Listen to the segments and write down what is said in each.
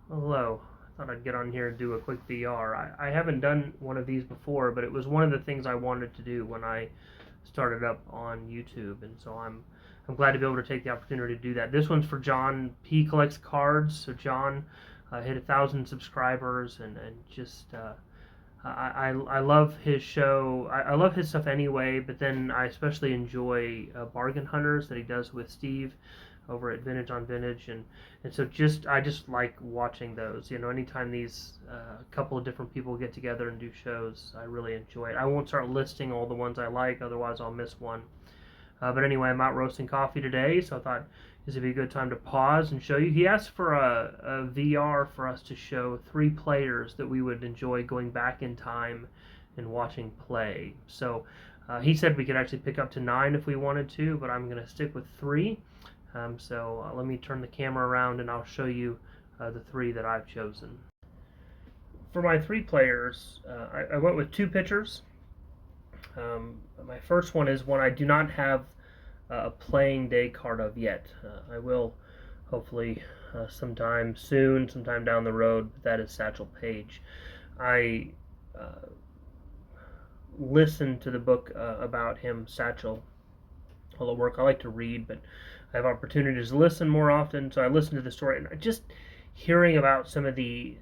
Hello. I thought I'd get on here and do a quick VR. I haven't done one of these before, but it was one of the things I wanted to do when I started up on YouTube, and so I'm glad to be able to take the opportunity to do that. This one's for John. He collects cards, so John hit 1,000 subscribers, and just I love his show. I love his stuff anyway, but then I especially enjoy Bargain Hunters that he does with Steve over at Vintage on Vintage, and so I just like watching those. Anytime these couple of different people get together and do shows, I really enjoy it. I won't start listing all the ones I like, otherwise I'll miss one. But anyway, I'm out roasting coffee today, so I thought this would be a good time to pause and show you. He asked for a VR for us to show 3 players that we would enjoy going back in time and watching play. So he said we could actually pick up to 9 if we wanted to, but I'm going to stick with 3. So let me turn the camera around and I'll show you the 3 that I've chosen. For my 3 players, I went with 2 pitchers. My first one is one I do not have a playing day card of yet. I will hopefully sometime soon, sometime down the road, but that is Satchel Paige. I listened to the book about him, Satchel, while at work. I like to read, but I have opportunities to listen more often, so I listen to the story, and just hearing about some of the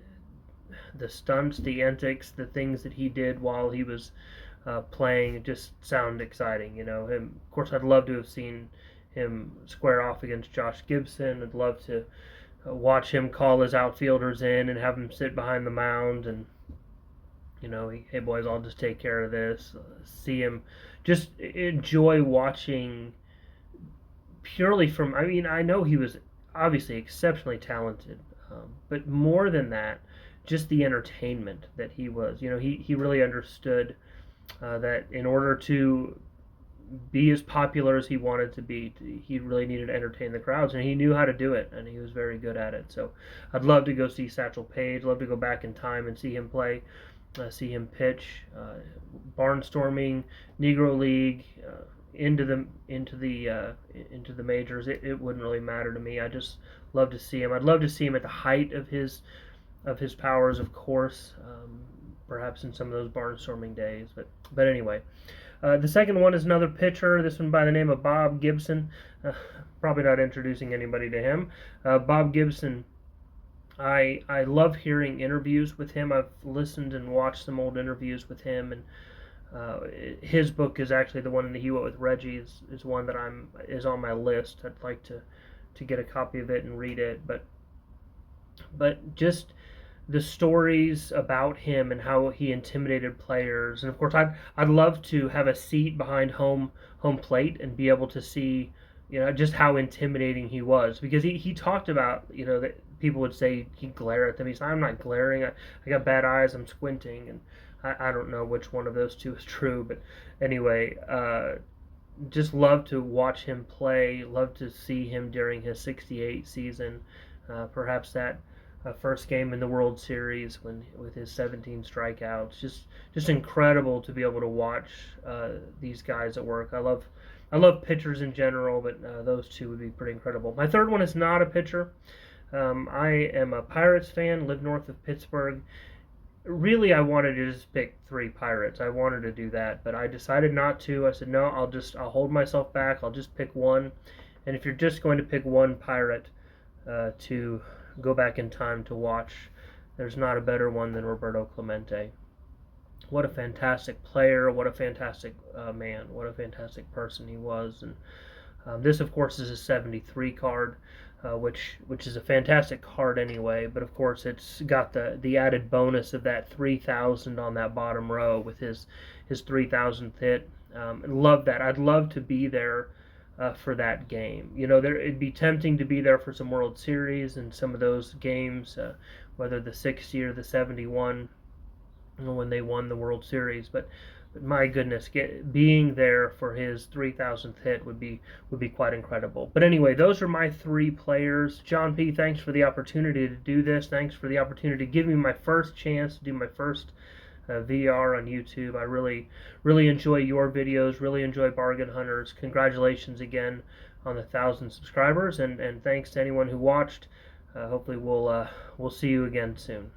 stunts, the antics, the things that he did while he was playing just sound exciting. Of course, I'd love to have seen him square off against Josh Gibson. I'd love to watch him call his outfielders in and have him sit behind the mound and hey boys, I'll just take care of this. See him, just enjoy watching purely from. I know he was obviously exceptionally talented, but more than that, just the entertainment that he was. He really understood that in order to be as popular as he wanted to be, he really needed to entertain the crowds, and he knew how to do it, and he was very good at it. So I'd love to go see Satchel Paige, love to go back in time and see him play, see him pitch, barnstorming, Negro League, into the majors. It wouldn't really matter to me. I just love to see him. I'd love to see him at the height of his powers, of course, perhaps in some of those barnstorming days. But anyway, the second one is another pitcher. This one by the name of Bob Gibson. Probably not introducing anybody to him. Bob Gibson. I love hearing interviews with him. I've listened and watched some old interviews with him, and his book is actually the one that he wrote with Reggie. Is one that is on my list. I'd like to get a copy of it and read it. But just the stories about him and how he intimidated players, and of course I'd love to have a seat behind home plate and be able to see just how intimidating he was, because he talked about that people would say he'd glare at them. He said, I'm not glaring, I got bad eyes, I'm squinting, and I don't know which one of those two is true, but anyway, just love to watch him play, love to see him during his 68 season, perhaps that first game in the World Series with his 17 strikeouts. Just incredible to be able to watch these guys at work. I love pitchers in general, but those two would be pretty incredible. My third one is not a pitcher. I am a Pirates fan, live north of Pittsburgh. Really, I wanted to just pick 3 Pirates. I wanted to do that, but I decided not to. I said, no, I'll hold myself back. I'll just pick one. And if you're just going to pick one Pirate to go back in time to watch, there's not a better one than Roberto Clemente. What a fantastic player, what a fantastic man, what a fantastic person he was. And this, of course, is a 73 card, which is a fantastic card anyway, but of course it's got the added bonus of that 3,000 on that bottom row with his 3,000th hit. Love that. I'd love to be there for that game. It'd be tempting to be there for some World Series and some of those games, whether the 60 or the 71, when they won the World Series. But my goodness, being there for his 3,000th hit would be quite incredible. But anyway, those are my 3 players. John P., thanks for the opportunity to do this. Thanks for the opportunity to give me my first chance to do my first VR on YouTube. I really enjoy your videos, really enjoy Bargain Hunters. Congratulations again on the 1,000 subscribers, and thanks to anyone who watched. hopefully we'll see you again soon.